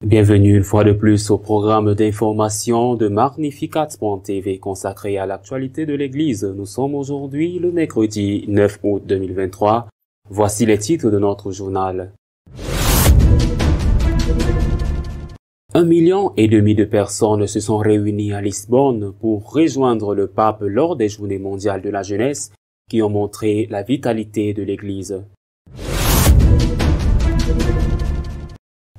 Bienvenue une fois de plus au programme d'information de Magnificat.tv consacré à l'actualité de l'Église. Nous sommes aujourd'hui le mercredi 9 août 2023. Voici les titres de notre journal. 1,5 million de personnes se sont réunies à Lisbonne pour rejoindre le pape lors des Journées mondiales de la jeunesse qui ont montré la vitalité de l'Église.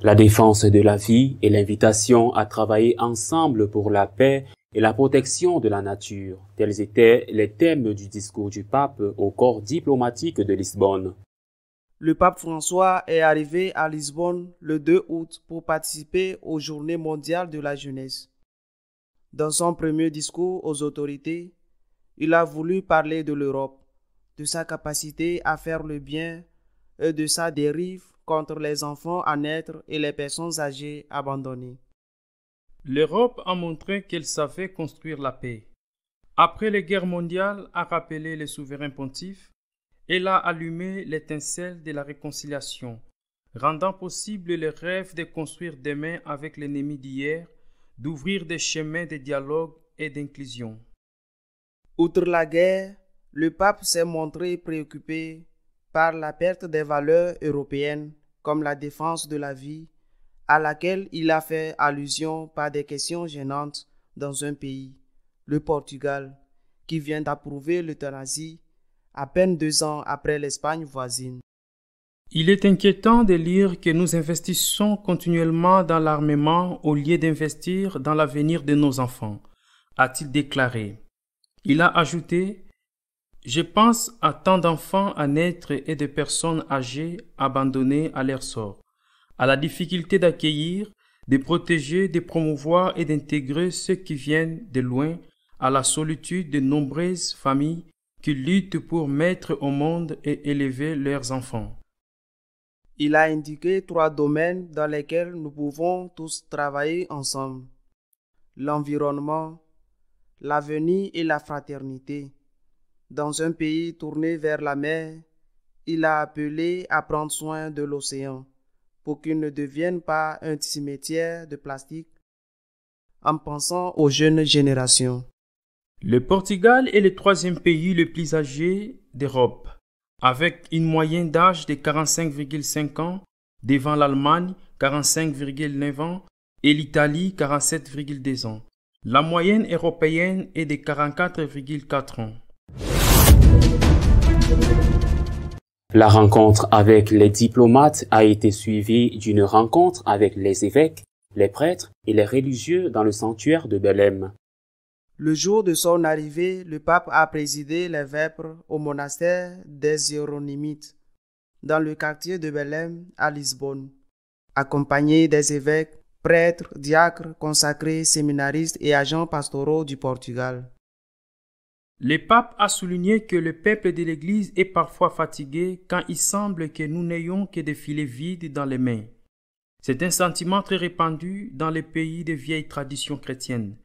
La défense de la vie et l'invitation à travailler ensemble pour la paix et la protection de la nature, tels étaient les thèmes du discours du pape au corps diplomatique de Lisbonne. Le pape François est arrivé à Lisbonne le 2 août pour participer aux Journées mondiales de la jeunesse. Dans son premier discours aux autorités, il a voulu parler de l'Europe, de sa capacité à faire le bien et de sa dérive contre les enfants à naître et les personnes âgées abandonnées. L'Europe a montré qu'elle savait construire la paix. Après les guerres mondiales, a rappelé les souverains pontifes, elle a allumé l'étincelle de la réconciliation, rendant possible le rêve de construire demain avec l'ennemi d'hier, d'ouvrir des chemins de dialogue et d'inclusion. Outre la guerre, le pape s'est montré préoccupé par la perte des valeurs européennes comme la défense de la vie, à laquelle il a fait allusion par des questions gênantes dans un pays, le Portugal, qui vient d'approuver l'euthanasie à peine 2 ans après l'Espagne voisine. Il est inquiétant de lire que nous investissons continuellement dans l'armement au lieu d'investir dans l'avenir de nos enfants, a-t-il déclaré. Il a ajouté: je pense à tant d'enfants à naître et de personnes âgées abandonnées à leur sort, à la difficulté d'accueillir, de protéger, de promouvoir et d'intégrer ceux qui viennent de loin, à la solitude de nombreuses familles qui luttent pour mettre au monde et élever leurs enfants. Il a indiqué 3 domaines dans lesquels nous pouvons tous travailler ensemble: l'environnement, l'avenir et la fraternité. Dans un pays tourné vers la mer, il a appelé à prendre soin de l'océan pour qu'il ne devienne pas un cimetière de plastique en pensant aux jeunes générations. Le Portugal est le 3e pays le plus âgé d'Europe, avec une moyenne d'âge de 45,5 ans, devant l'Allemagne 45,9 ans et l'Italie 47,2 ans. La moyenne européenne est de 44,4 ans. La rencontre avec les diplomates a été suivie d'une rencontre avec les évêques, les prêtres et les religieux dans le sanctuaire de Belém. Le jour de son arrivée, le pape a présidé les vêpres au monastère des Hieronymites, dans le quartier de Belém à Lisbonne, accompagné des évêques, prêtres, diacres, consacrés, séminaristes et agents pastoraux du Portugal. Le pape a souligné que le peuple de l'Église est parfois fatigué quand il semble que nous n'ayons que des filets vides dans les mains. C'est un sentiment très répandu dans les pays de vieilles traditions chrétiennes,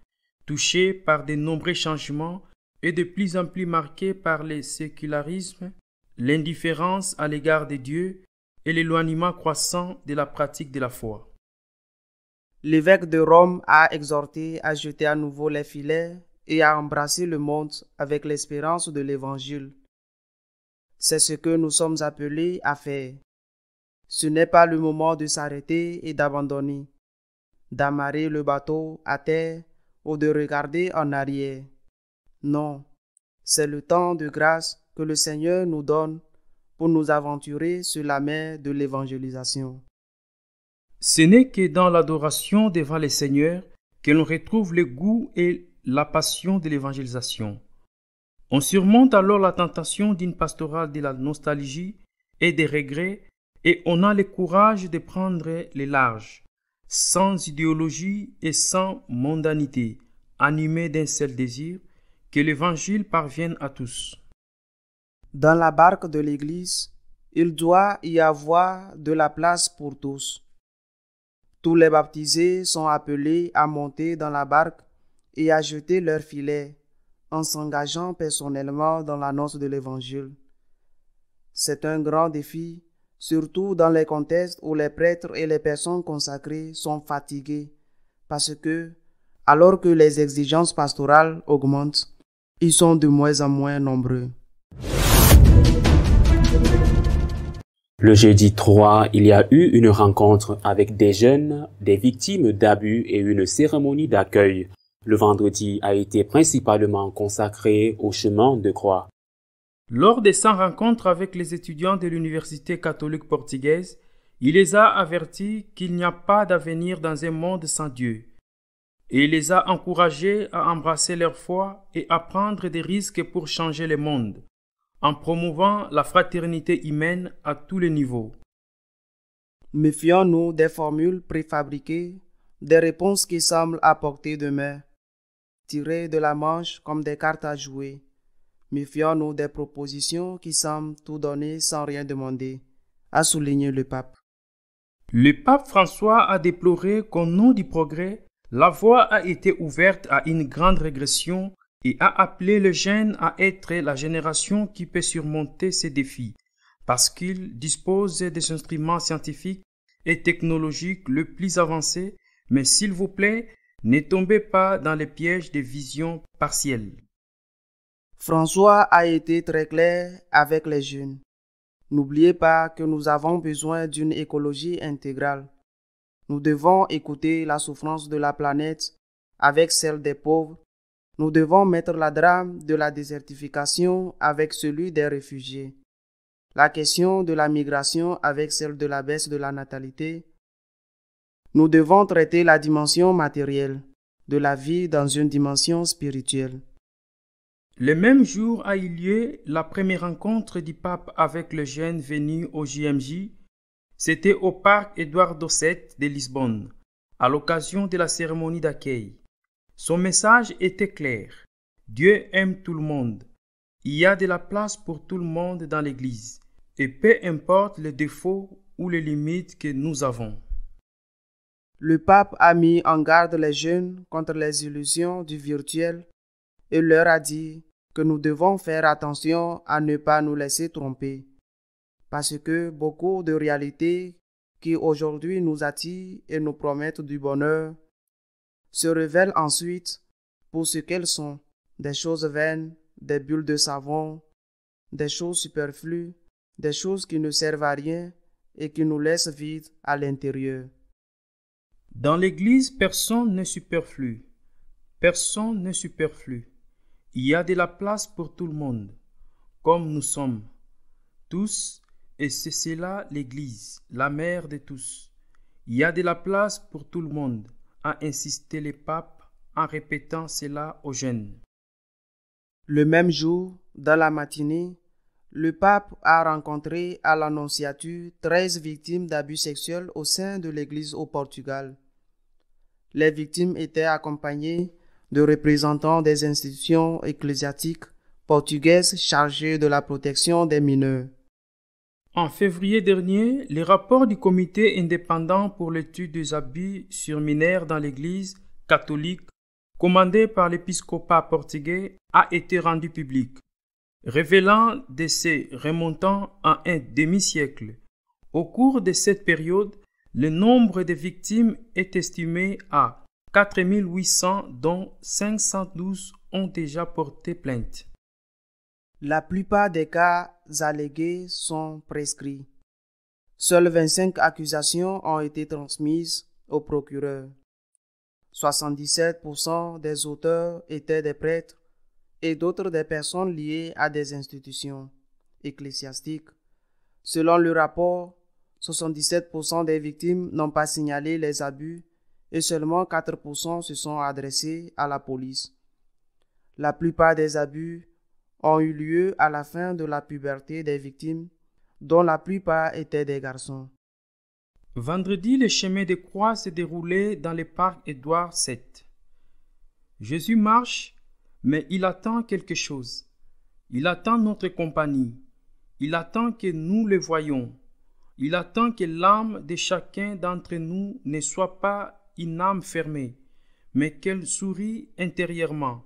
touchés par de nombreux changements et de plus en plus marqués par le sécularisme, l'indifférence à l'égard de Dieu et l'éloignement croissant de la pratique de la foi. L'évêque de Rome a exhorté à jeter à nouveau les filets et à embrasser le monde avec l'espérance de l'Évangile. C'est ce que nous sommes appelés à faire. Ce n'est pas le moment de s'arrêter et d'abandonner, d'amarrer le bateau à terre ou de regarder en arrière. Non, c'est le temps de grâce que le Seigneur nous donne pour nous aventurer sur la mer de l'évangélisation. Ce n'est que dans l'adoration devant le Seigneur que l'on retrouve le goût et la passion de l'évangélisation. On surmonte alors la tentation d'une pastorale de la nostalgie et des regrets et on a le courage de prendre les larges, sans idéologie et sans mondanité, animés d'un seul désir, que l'évangile parvienne à tous. Dans la barque de l'Église, il doit y avoir de la place pour tous. Tous les baptisés sont appelés à monter dans la barque et à jeter leurs filets en s'engageant personnellement dans l'annonce de l'Évangile. C'est un grand défi, surtout dans les contextes où les prêtres et les personnes consacrées sont fatigués, parce que, alors que les exigences pastorales augmentent, ils sont de moins en moins nombreux. Le jeudi 3, il y a eu une rencontre avec des jeunes, des victimes d'abus et une cérémonie d'accueil. Le vendredi a été principalement consacré au chemin de croix. Lors des 100 rencontres avec les étudiants de l'Université catholique portugaise, il les a avertis qu'il n'y a pas d'avenir dans un monde sans Dieu. Et il les a encouragés à embrasser leur foi et à prendre des risques pour changer le monde, en promouvant la fraternité humaine à tous les niveaux. Méfions-nous des formules préfabriquées, des réponses qui semblent à portée de main, tirées de la manche comme des cartes à jouer. Méfions-nous des propositions qui semblent tout donner sans rien demander, a souligné le pape. Le pape François a déploré qu'au nom du progrès, la voie a été ouverte à une grande régression et a appelé les jeunes à être la génération qui peut surmonter ces défis, parce qu'ils disposent des instruments scientifiques et technologiques les plus avancés, mais s'il vous plaît, ne tombez pas dans les pièges des visions partielles. François a été très clair avec les jeunes. N'oubliez pas que nous avons besoin d'une écologie intégrale. Nous devons écouter la souffrance de la planète avec celle des pauvres. Nous devons mettre la drame de la désertification avec celui des réfugiés. La question de la migration avec celle de la baisse de la natalité. Nous devons traiter la dimension matérielle de la vie dans une dimension spirituelle. Le même jour a eu lieu la première rencontre du pape avec les jeunes venus au JMJ. C'était au parc Eduardo VII de Lisbonne, à l'occasion de la cérémonie d'accueil. Son message était clair. Dieu aime tout le monde. Il y a de la place pour tout le monde dans l'Église, et peu importe les défauts ou les limites que nous avons. Le pape a mis en garde les jeunes contre les illusions du virtuel et leur a dit que nous devons faire attention à ne pas nous laisser tromper, parce que beaucoup de réalités qui aujourd'hui nous attirent et nous promettent du bonheur se révèlent ensuite pour ce qu'elles sont, des choses vaines, des bulles de savon, des choses superflues, des choses qui ne servent à rien et qui nous laissent vides à l'intérieur. Dans l'Église, personne n'est superflu. Personne n'est superflu. Il y a de la place pour tout le monde, comme nous sommes tous, et c'est cela l'Église, la mère de tous. Il y a de la place pour tout le monde, a insisté le pape en répétant cela aux jeunes. Le même jour, dans la matinée, le pape a rencontré à l'Annonciature 13 victimes d'abus sexuels au sein de l'Église au Portugal. Les victimes étaient accompagnées de représentants des institutions ecclésiastiques portugaises chargées de la protection des mineurs. En février dernier, le rapport du comité indépendant pour l'étude des abus sur mineurs dans l'Église catholique, commandé par l'épiscopat portugais, a été rendu public, révélant des faits remontant à un demi-siècle. Au cours de cette période, le nombre de victimes est estimé à 4 800, dont 512 ont déjà porté plainte. La plupart des cas allégués sont prescrits. Seules 25 accusations ont été transmises au procureur. 77% des auteurs étaient des prêtres et d'autres des personnes liées à des institutions ecclésiastiques. Selon le rapport, 77% des victimes n'ont pas signalé les abus et seulement 4% se sont adressés à la police. La plupart des abus ont eu lieu à la fin de la puberté des victimes, dont la plupart étaient des garçons. Vendredi, le chemin de croix s'est déroulé dans le parc Édouard VII. Jésus marche, mais il attend quelque chose. Il attend notre compagnie. Il attend que nous le voyions. Il attend que l'âme de chacun d'entre nous ne soit pas une âme fermée, mais qu'elle sourit intérieurement.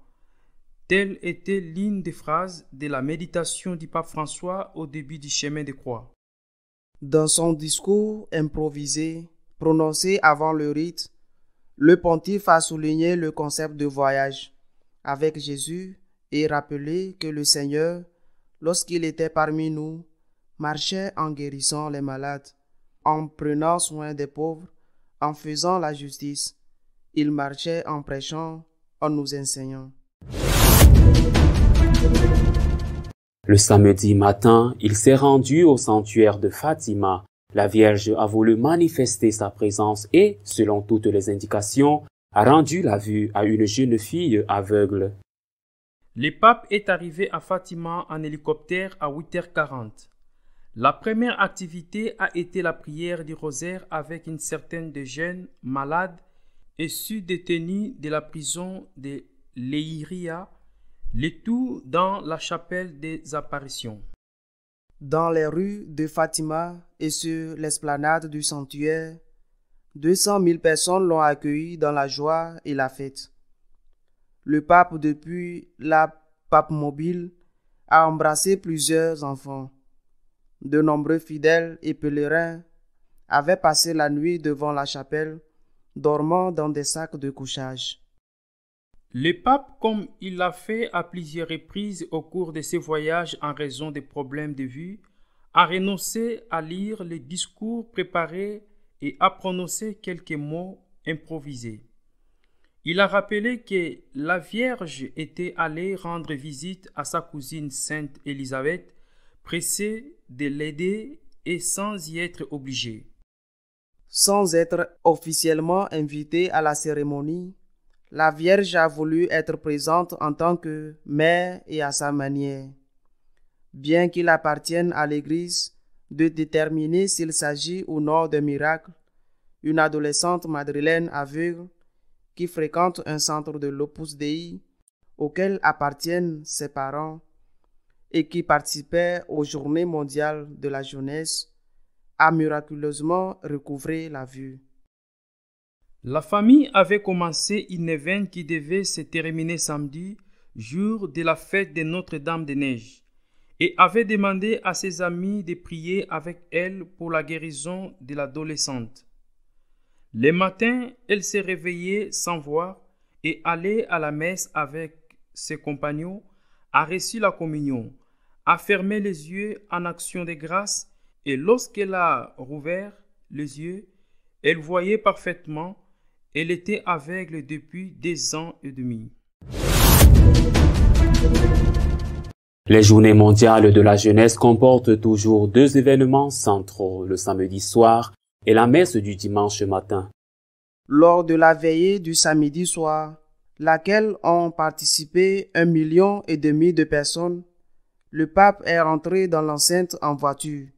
Telle était l'une des phrases de la méditation du pape François au début du chemin de croix. Dans son discours improvisé, prononcé avant le rite, le pontife a souligné le concept de voyage avec Jésus et rappelé que le Seigneur, lorsqu'il était parmi nous, marchait en guérissant les malades, en prenant soin des pauvres, en faisant la justice. Il marchait en prêchant, en nous enseignant. Le samedi matin, il s'est rendu au sanctuaire de Fatima. La Vierge a voulu manifester sa présence et, selon toutes les indications, a rendu la vue à une jeune fille aveugle. Le pape est arrivé à Fatima en hélicoptère à 8h40. La première activité a été la prière du rosaire avec une certaine de jeunes malades issus détenus de la prison de Leiria, le tout dans la chapelle des apparitions. Dans les rues de Fatima et sur l'esplanade du sanctuaire, 200 000 personnes l'ont accueilli dans la joie et la fête. Le pape, depuis la pape mobile, a embrassé plusieurs enfants. De nombreux fidèles et pèlerins avaient passé la nuit devant la chapelle, dormant dans des sacs de couchage. Le pape, comme il l'a fait à plusieurs reprises au cours de ses voyages en raison des problèmes de vue, a renoncé à lire les discours préparés et a prononcé quelques mots improvisés. Il a rappelé que la Vierge était allée rendre visite à sa cousine Sainte Élisabeth, pressée de l'aider et sans y être obligée. Sans être officiellement invitée à la cérémonie, la Vierge a voulu être présente en tant que mère et à sa manière. Bien qu'il appartienne à l'Église de déterminer s'il s'agit ou non d'un miracle, une adolescente madrilène aveugle qui fréquente un centre de l'Opus Dei auquel appartiennent ses parents et qui participait aux Journées mondiales de la jeunesse, a miraculeusement recouvré la vue. La famille avait commencé une événement qui devait se terminer samedi, jour de la fête de Notre-Dame-des-Neiges, et avait demandé à ses amis de prier avec elle pour la guérison de l'adolescente. Le matin, elle s'est réveillée sans voir et allait à la messe avec ses compagnons, a reçu la communion, a fermé les yeux en action de grâce et lorsqu'elle a rouvert les yeux, elle voyait parfaitement. Elle était aveugle depuis 2 ans et demi. Les Journées mondiales de la jeunesse comportent toujours 2 événements centraux, le samedi soir et la messe du dimanche matin. Lors de la veillée du samedi soir, laquelle ont participé 1,5 million de personnes, le pape est rentré dans l'enceinte en voiture,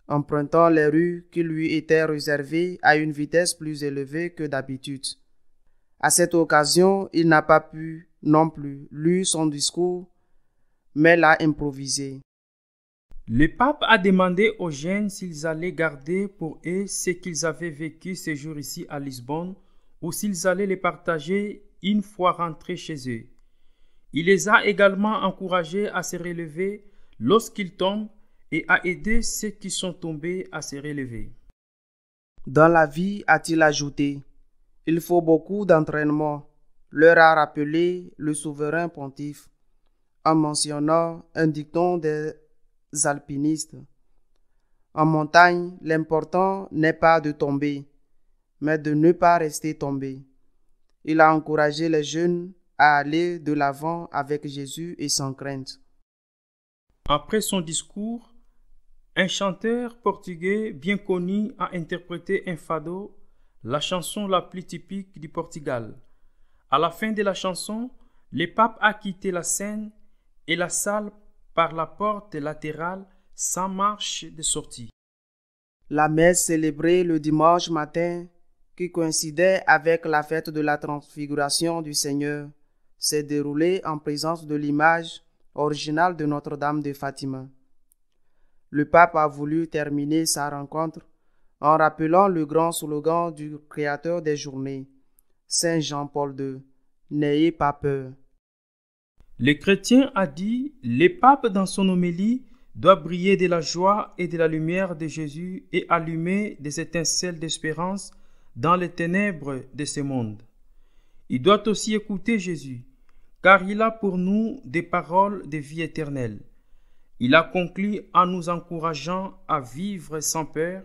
empruntant les rues qui lui étaient réservées à une vitesse plus élevée que d'habitude. À cette occasion, il n'a pas pu non plus lire son discours, mais l'a improvisé. Le pape a demandé aux jeunes s'ils allaient garder pour eux ce qu'ils avaient vécu ces jours ici à Lisbonne ou s'ils allaient les partager une fois rentrés chez eux. Il les a également encouragés à se relever lorsqu'ils tombent et à aider ceux qui sont tombés à se relever. Dans la vie, a-t-il ajouté, il faut beaucoup d'entraînement, leur a rappelé le souverain pontife, en mentionnant un dicton des alpinistes. En montagne, l'important n'est pas de tomber, mais de ne pas rester tombé. Il a encouragé les jeunes à aller de l'avant avec Jésus et sans crainte. Après son discours, un chanteur portugais bien connu a interprété un fado, la chanson la plus typique du Portugal. À la fin de la chanson, le pape a quitté la scène et la salle par la porte latérale sans marche de sortie. La messe célébrée le dimanche matin, qui coïncidait avec la fête de la transfiguration du Seigneur, s'est déroulée en présence de l'image originale de Notre-Dame de Fatima. Le pape a voulu terminer sa rencontre en rappelant le grand slogan du créateur des journées, Saint Jean-Paul II. N'ayez pas peur. Le chrétien a dit, le pape dans son homélie doit briller de la joie et de la lumière de Jésus et allumer des étincelles d'espérance dans les ténèbres de ce monde. Il doit aussi écouter Jésus, car il a pour nous des paroles de vie éternelle. Il a conclu en nous encourageant à vivre sans peur,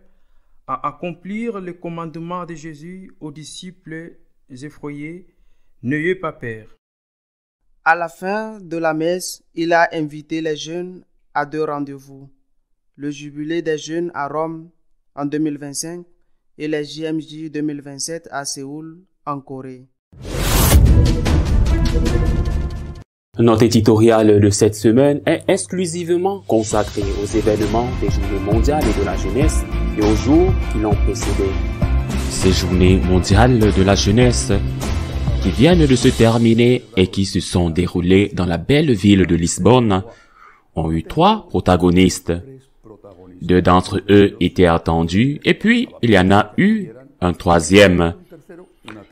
à accomplir le commandement de Jésus aux disciples effrayés, n'ayez pas peur. À la fin de la messe, il a invité les jeunes à 2 rendez-vous. Le jubilé des jeunes à Rome en 2025 et les JMJ 2027 à Séoul, en Corée. Notre éditorial de cette semaine est exclusivement consacré aux événements des Journées mondiales de la jeunesse et aux jours qui l'ont précédé. Ces Journées mondiales de la jeunesse qui viennent de se terminer et qui se sont déroulées dans la belle ville de Lisbonne ont eu 3 protagonistes. 2 d'entre eux étaient attendus et puis il y en a eu un troisième.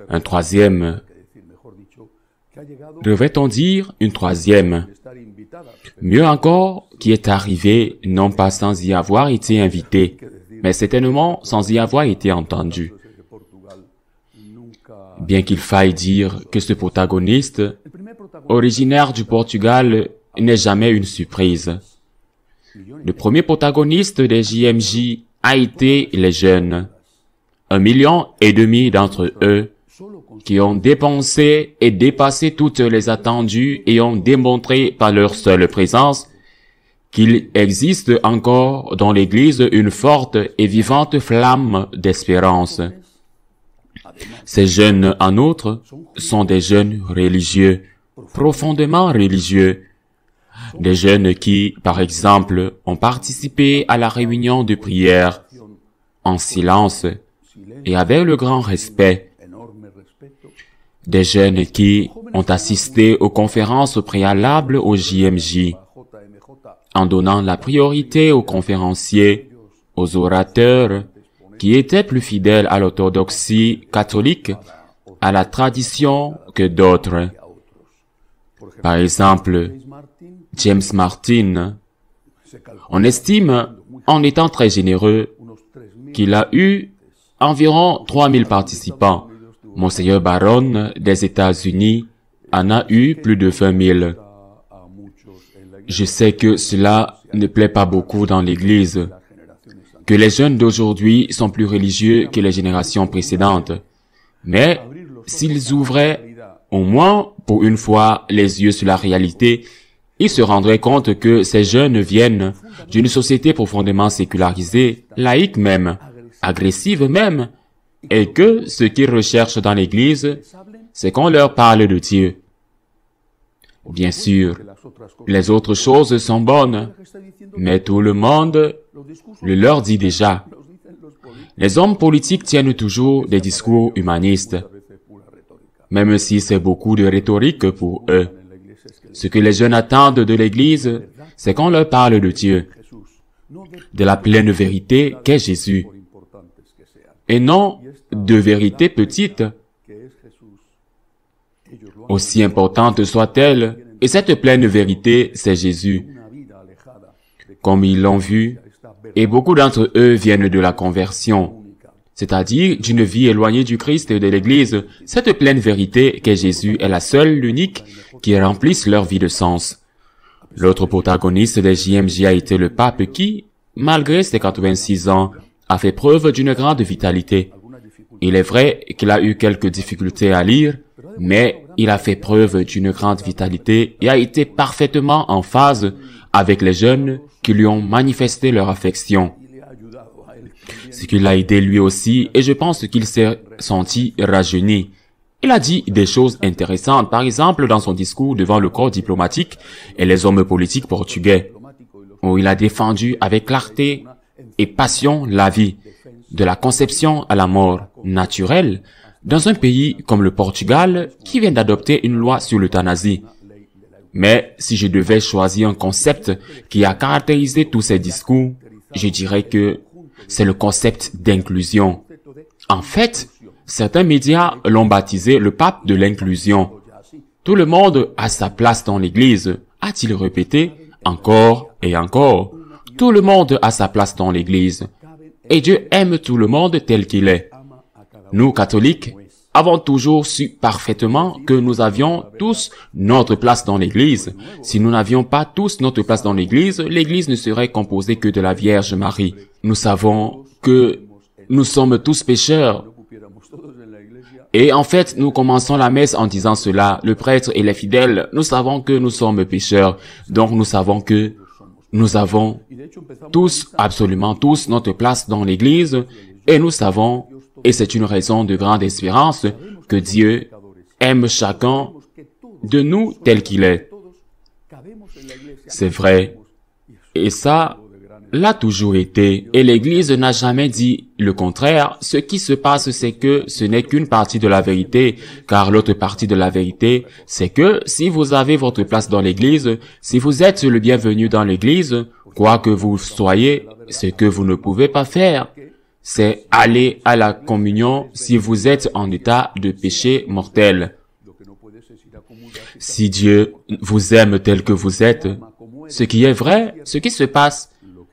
Un troisième, devrait-on dire une troisième? Mieux encore, qui est arrivé non pas sans y avoir été invité, mais certainement sans y avoir été entendu. Bien qu'il faille dire que ce protagoniste, originaire du Portugal, n'est jamais une surprise. Le premier protagoniste des JMJ a été les jeunes. 1,5 million d'entre eux qui ont dépensé et dépassé toutes les attendues et ont démontré par leur seule présence qu'il existe encore dans l'Église une forte et vivante flamme d'espérance. Ces jeunes, en outre, sont des jeunes religieux, profondément religieux. Des jeunes qui, par exemple, ont participé à la réunion de prière en silence et avec le grand respect. Des jeunes qui ont assisté aux conférences préalables au JMJ, en donnant la priorité aux conférenciers, aux orateurs, qui étaient plus fidèles à l'orthodoxie catholique, à la tradition que d'autres. Par exemple, James Martin, on estime, en étant très généreux, qu'il a eu environ 3000 participants. Monseigneur Barron des États-Unis en a eu plus de 20 000. Je sais que cela ne plaît pas beaucoup dans l'Église, que les jeunes d'aujourd'hui sont plus religieux que les générations précédentes. Mais s'ils ouvraient au moins pour une fois les yeux sur la réalité, ils se rendraient compte que ces jeunes viennent d'une société profondément sécularisée, laïque même, agressive même, et que ce qu'ils recherchent dans l'Église, c'est qu'on leur parle de Dieu. Bien sûr, les autres choses sont bonnes, mais tout le monde le leur dit déjà. Les hommes politiques tiennent toujours des discours humanistes, même si c'est beaucoup de rhétorique pour eux. Ce que les jeunes attendent de l'Église, c'est qu'on leur parle de Dieu, de la pleine vérité qu'est Jésus, et non de vérité petite, aussi importante soit-elle, et cette pleine vérité, c'est Jésus. Comme ils l'ont vu, et beaucoup d'entre eux viennent de la conversion, c'est-à-dire d'une vie éloignée du Christ et de l'Église. Cette pleine vérité qu'est Jésus est la seule, l'unique, qui remplisse leur vie de sens. L'autre protagoniste des JMJ a été le pape qui, malgré ses 86 ans, a fait preuve d'une grande vitalité. Il est vrai qu'il a eu quelques difficultés à lire, mais il a fait preuve d'une grande vitalité et a été parfaitement en phase avec les jeunes qui lui ont manifesté leur affection. Ce qui l'a aidé lui aussi, et je pense qu'il s'est senti rajeuni. Il a dit des choses intéressantes, par exemple dans son discours devant le corps diplomatique et les hommes politiques portugais, où il a défendu avec clarté et passion la vie, de la conception à la mort naturelle, dans un pays comme le Portugal qui vient d'adopter une loi sur l'euthanasie. Mais si je devais choisir un concept qui a caractérisé tous ces discours, je dirais que c'est le concept d'inclusion. En fait, Certains médias l'ont baptisé le pape de l'inclusion. Tout le monde a sa place dans l'Église, a-t-il répété encore et encore. Tout le monde a sa place dans l'Église. Et Dieu aime tout le monde tel qu'il est. Nous, catholiques, avons toujours su parfaitement que nous avions tous notre place dans l'Église. Si nous n'avions pas tous notre place dans l'Église, l'Église ne serait composée que de la Vierge Marie. Nous savons que nous sommes tous pécheurs. Et en fait, nous commençons la messe en disant cela. Le prêtre et les fidèles, nous savons que nous sommes pécheurs. Donc nous savons que nous avons tous, absolument tous, notre place dans l'Église. Et nous savons, et c'est une raison de grande espérance, que Dieu aime chacun de nous tel qu'il est. C'est vrai. Et ça l'a toujours été. Et l'Église n'a jamais dit le contraire. Ce qui se passe, c'est que ce n'est qu'une partie de la vérité, car l'autre partie de la vérité, c'est que si vous avez votre place dans l'Église, si vous êtes le bienvenu dans l'Église, quoi que vous soyez, ce que vous ne pouvez pas faire, c'est aller à la communion si vous êtes en état de péché mortel. Si Dieu vous aime tel que vous êtes, ce qui est vrai, ce qui se passe,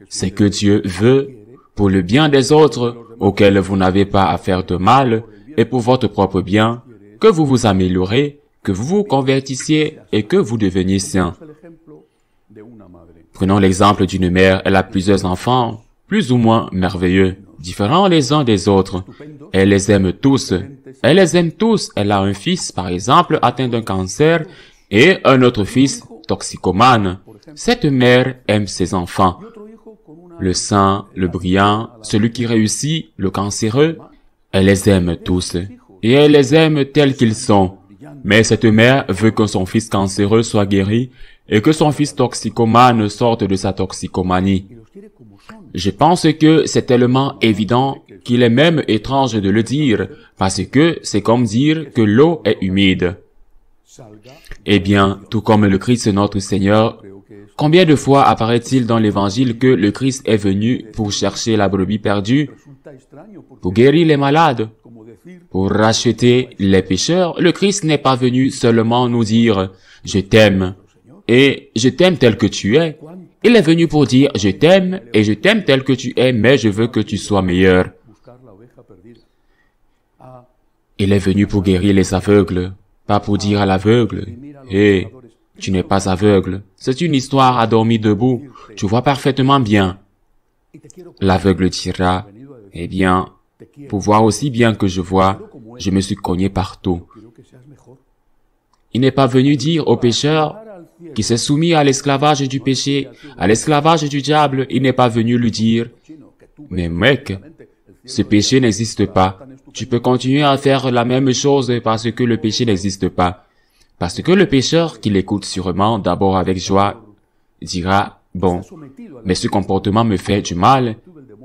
c'est que Dieu veut, pour le bien des autres, auxquels vous n'avez pas à faire de mal, et pour votre propre bien, que vous vous améliorez, que vous vous convertissiez et que vous deveniez saints. Prenons l'exemple d'une mère, elle a plusieurs enfants, plus ou moins merveilleux, différents les uns des autres. Elle les aime tous. Elle les aime tous. Elle a un fils, par exemple, atteint d'un cancer, et un autre fils, toxicomane. Cette mère aime ses enfants. Le saint, le brillant, celui qui réussit, le cancéreux, elle les aime tous. Et elle les aime tels qu'ils sont. Mais cette mère veut que son fils cancéreux soit guéri et que son fils toxicomane sorte de sa toxicomanie. Je pense que c'est tellement évident qu'il est même étrange de le dire, parce que c'est comme dire que l'eau est humide. Eh bien, tout comme le Christ notre Seigneur, combien de fois apparaît-il dans l'Évangile que le Christ est venu pour chercher la brebis perdue, pour guérir les malades, pour racheter les pécheurs? Le Christ n'est pas venu seulement nous dire « Je t'aime » et « Je t'aime tel que tu es ». Il est venu pour dire « Je t'aime et je t'aime tel que tu es, mais je veux que tu sois meilleur ». Il est venu pour guérir les aveugles, pas pour dire à l'aveugle « Hé, tu n'es pas aveugle. C'est une histoire à dormir debout. Tu vois parfaitement bien. » L'aveugle dira « Eh bien, pour voir aussi bien que je vois, je me suis cogné partout. » Il n'est pas venu dire au pécheur qui s'est soumis à l'esclavage du péché, à l'esclavage du diable, il n'est pas venu lui dire « Mais mec, ce péché n'existe pas. Tu peux continuer à faire la même chose parce que le péché n'existe pas. » Parce que le pécheur qui l'écoute sûrement d'abord avec joie dira « Bon, mais ce comportement me fait du mal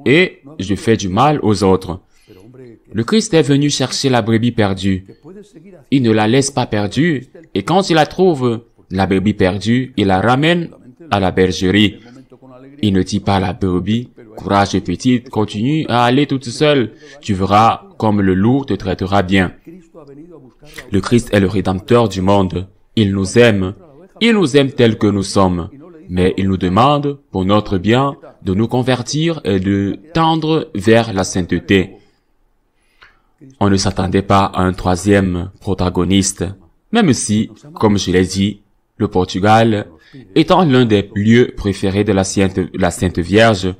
et je fais du mal aux autres. » Le Christ est venu chercher la brebis perdue. Il ne la laisse pas perdue et quand il la trouve, la brebis perdue, il la ramène à la bergerie. Il ne dit pas à la brebis « Courage petite, continue à aller toute seule. Tu verras comme le loup te traitera bien. » Le Christ est le Rédempteur du monde. Il nous aime. Il nous aime tels que nous sommes. Mais il nous demande, pour notre bien, de nous convertir et de tendre vers la sainteté. On ne s'attendait pas à un troisième protagoniste, même si, comme je l'ai dit, le Portugal, étant l'un des lieux préférés de la Sainte Vierge,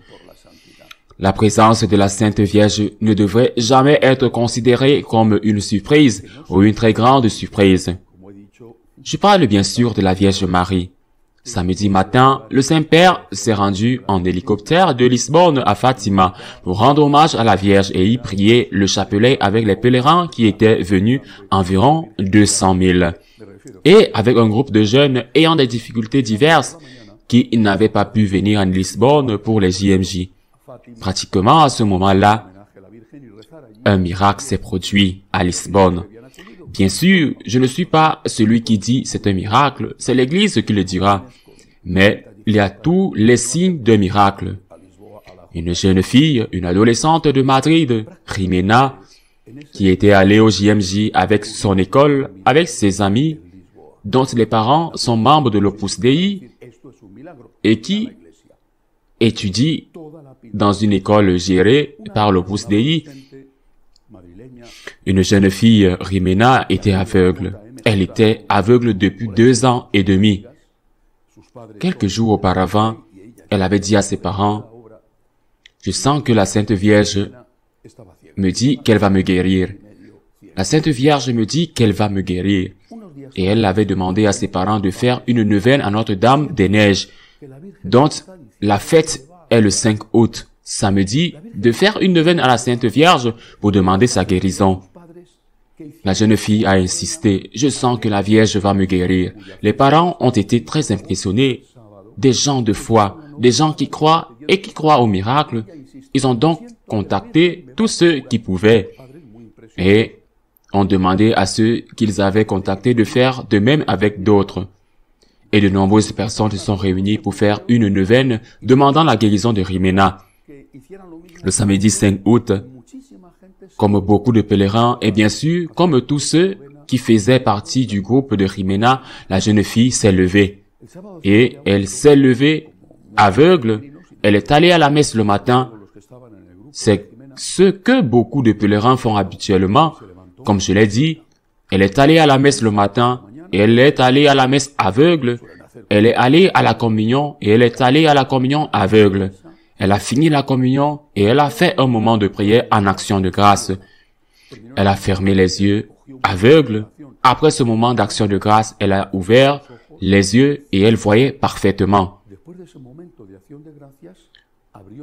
la présence de la Sainte Vierge ne devrait jamais être considérée comme une surprise ou une très grande surprise. Je parle bien sûr de la Vierge Marie. Samedi matin, le Saint-Père s'est rendu en hélicoptère de Lisbonne à Fatima pour rendre hommage à la Vierge et y prier le chapelet avec les pèlerins qui étaient venus, environ 200 000. Et avec un groupe de jeunes ayant des difficultés diverses qui n'avaient pas pu venir en Lisbonne pour les JMJ. Pratiquement à ce moment-là, un miracle s'est produit à Lisbonne. Bien sûr, je ne suis pas celui qui dit c'est un miracle, c'est l'Église qui le dira. Mais il y a tous les signes d'un miracle. Une jeune fille, une adolescente de Madrid, Jimena, qui était allé au JMJ avec son école, avec ses amis, dont les parents sont membres de l'Opus Dei et qui étudie dans une école gérée par l'Opus Dei. Une jeune fille, Rimena, était aveugle. Elle était aveugle depuis 2 ans et demi. Quelques jours auparavant, elle avait dit à ses parents, « Je sens que la Sainte Vierge me dit qu'elle va me guérir. La Sainte Vierge me dit qu'elle va me guérir. » Et elle avait demandé à ses parents de faire une neuvaine à Notre-Dame des Neiges, dont la fête est le 5 août, samedi, de faire une neuvaine à la Sainte Vierge pour demander sa guérison. La jeune fille a insisté, « Je sens que la Vierge va me guérir. » Les parents ont été très impressionnés. Des gens de foi, des gens qui croient et qui croient au miracle. Ils ont donc contacté tous ceux qui pouvaient et ont demandé à ceux qu'ils avaient contactés de faire de même avec d'autres. Et de nombreuses personnes se sont réunies pour faire une neuvaine demandant la guérison de Rimena. Le samedi 5 août, comme beaucoup de pèlerins et bien sûr, comme tous ceux qui faisaient partie du groupe de Rimena, la jeune fille s'est levée. Et elle s'est levée aveugle. Elle est allée à la messe le matin. C'est ce que beaucoup de pèlerins font habituellement. Comme je l'ai dit, elle est allée à la messe le matin et elle est allée à la messe aveugle. Elle est allée à la communion et elle est allée à la communion aveugle. Elle a fini la communion et elle a fait un moment de prière en action de grâce. Elle a fermé les yeux, aveugle. Après ce moment d'action de grâce, elle a ouvert les yeux et elle voyait parfaitement.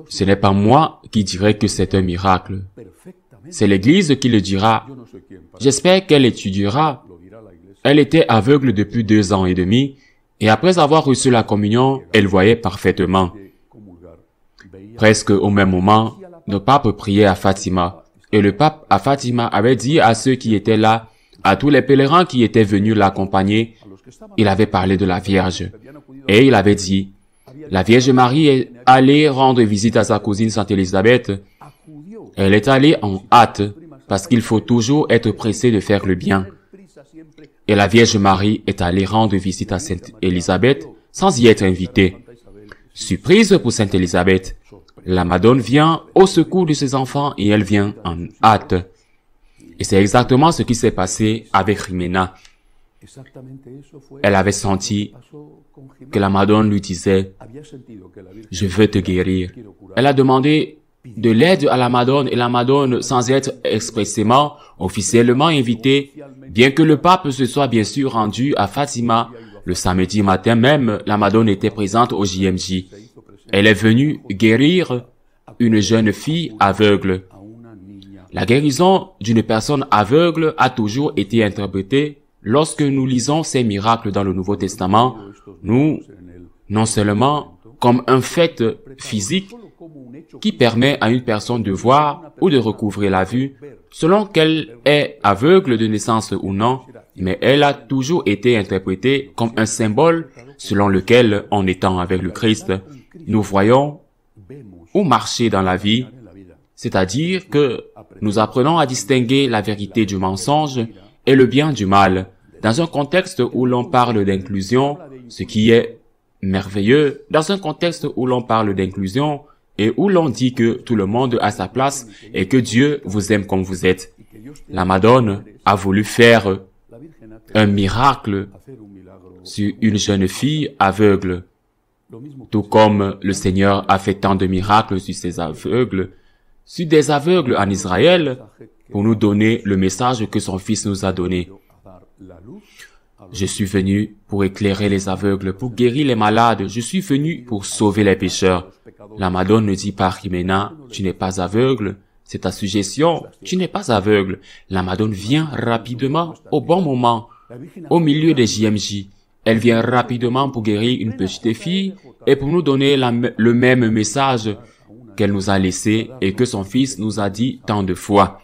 Ce n'est pas moi qui dirai que c'est un miracle. C'est l'Église qui le dira. J'espère qu'elle étudiera. Elle était aveugle depuis 2 ans et demi et après avoir reçu la communion, elle voyait parfaitement. Presque au même moment, le pape priait à Fatima. Et le pape à Fatima avait dit à ceux qui étaient là, à tous les pèlerins qui étaient venus l'accompagner, il avait parlé de la Vierge. Et il avait dit, la Vierge Marie est allée rendre visite à sa cousine Sainte Élisabeth. Elle est allée en hâte, parce qu'il faut toujours être pressé de faire le bien. Et la Vierge Marie est allée rendre visite à Sainte Élisabeth sans y être invitée. Surprise pour Sainte Élisabeth. La Madone vient au secours de ses enfants et elle vient en hâte. Et c'est exactement ce qui s'est passé avec Rimena. Elle avait senti que la Madone lui disait, « Je veux te guérir. » Elle a demandé de l'aide à la Madone et la Madone, sans être expressément, officiellement invitée, bien que le pape se soit bien sûr rendu à Fatima, le samedi matin même, la Madone était présente au JMJ. Elle est venue guérir une jeune fille aveugle. La guérison d'une personne aveugle a toujours été interprétée lorsque nous lisons ces miracles dans le Nouveau Testament, nous, non seulement comme un fait physique qui permet à une personne de voir ou de recouvrer la vue, selon qu'elle est aveugle de naissance ou non, mais elle a toujours été interprétée comme un symbole selon lequel, en étant avec le Christ, nous voyons ou marcher dans la vie, c'est-à-dire que nous apprenons à distinguer la vérité du mensonge et le bien du mal, dans un contexte où l'on parle d'inclusion, ce qui est merveilleux, dans un contexte où l'on parle d'inclusion et où l'on dit que tout le monde a sa place et que Dieu vous aime comme vous êtes. La Madone a voulu faire un miracle sur une jeune fille aveugle, tout comme le Seigneur a fait tant de miracles sur ces aveugles, sur des aveugles en Israël, pour nous donner le message que son Fils nous a donné. Je suis venu pour éclairer les aveugles, pour guérir les malades. Je suis venu pour sauver les pécheurs. La Madone ne dit pas à Rimena, tu n'es pas aveugle, c'est ta suggestion, tu n'es pas aveugle. La Madone vient rapidement, au bon moment, au milieu des JMJ. Elle vient rapidement pour guérir une petite fille et pour nous donner le même message qu'elle nous a laissé et que son Fils nous a dit tant de fois.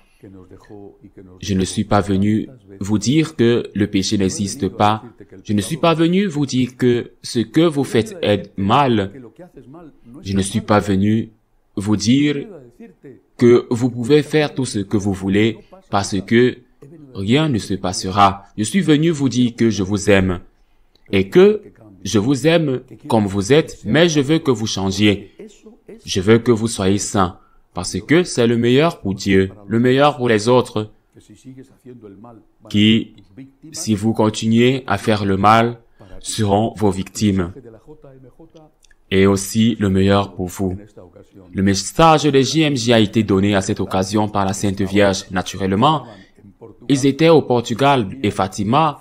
Je ne suis pas venu vous dire que le péché n'existe pas. Je ne suis pas venu vous dire que ce que vous faites est mal. Je ne suis pas venu vous dire que vous pouvez faire tout ce que vous voulez parce que rien ne se passera. Je suis venu vous dire que je vous aime et que je vous aime comme vous êtes, mais je veux que vous changiez. Je veux que vous soyez saints, parce que c'est le meilleur pour Dieu, le meilleur pour les autres, qui, si vous continuez à faire le mal, seront vos victimes. Et aussi le meilleur pour vous. Le message de JMJ a été donné à cette occasion par la Sainte Vierge. Naturellement, ils étaient au Portugal et Fatima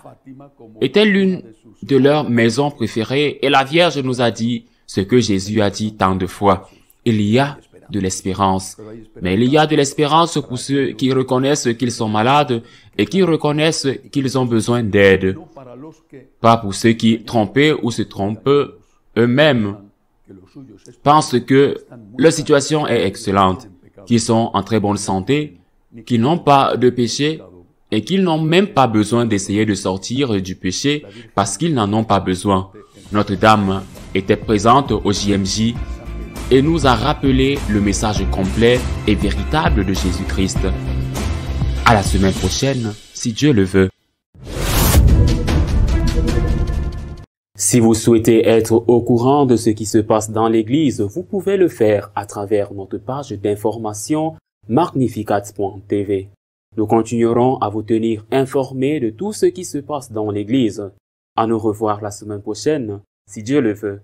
était l'une de leurs maisons préférées et la Vierge nous a dit ce que Jésus a dit tant de fois. Il y a de l'espérance. Mais il y a de l'espérance pour ceux qui reconnaissent qu'ils sont malades et qui reconnaissent qu'ils ont besoin d'aide. Pas pour ceux qui, trompés ou se trompent eux-mêmes, pensent que leur situation est excellente, qu'ils sont en très bonne santé, qu'ils n'ont pas de péché et qu'ils n'ont même pas besoin d'essayer de sortir du péché parce qu'ils n'en ont pas besoin. Notre-Dame était présente au JMJ et nous a rappelé le message complet et véritable de Jésus-Christ. À la semaine prochaine, si Dieu le veut. Si vous souhaitez être au courant de ce qui se passe dans l'Église, vous pouvez le faire à travers notre page d'information magnificat.tv. Nous continuerons à vous tenir informés de tout ce qui se passe dans l'Église. À nous revoir la semaine prochaine, si Dieu le veut.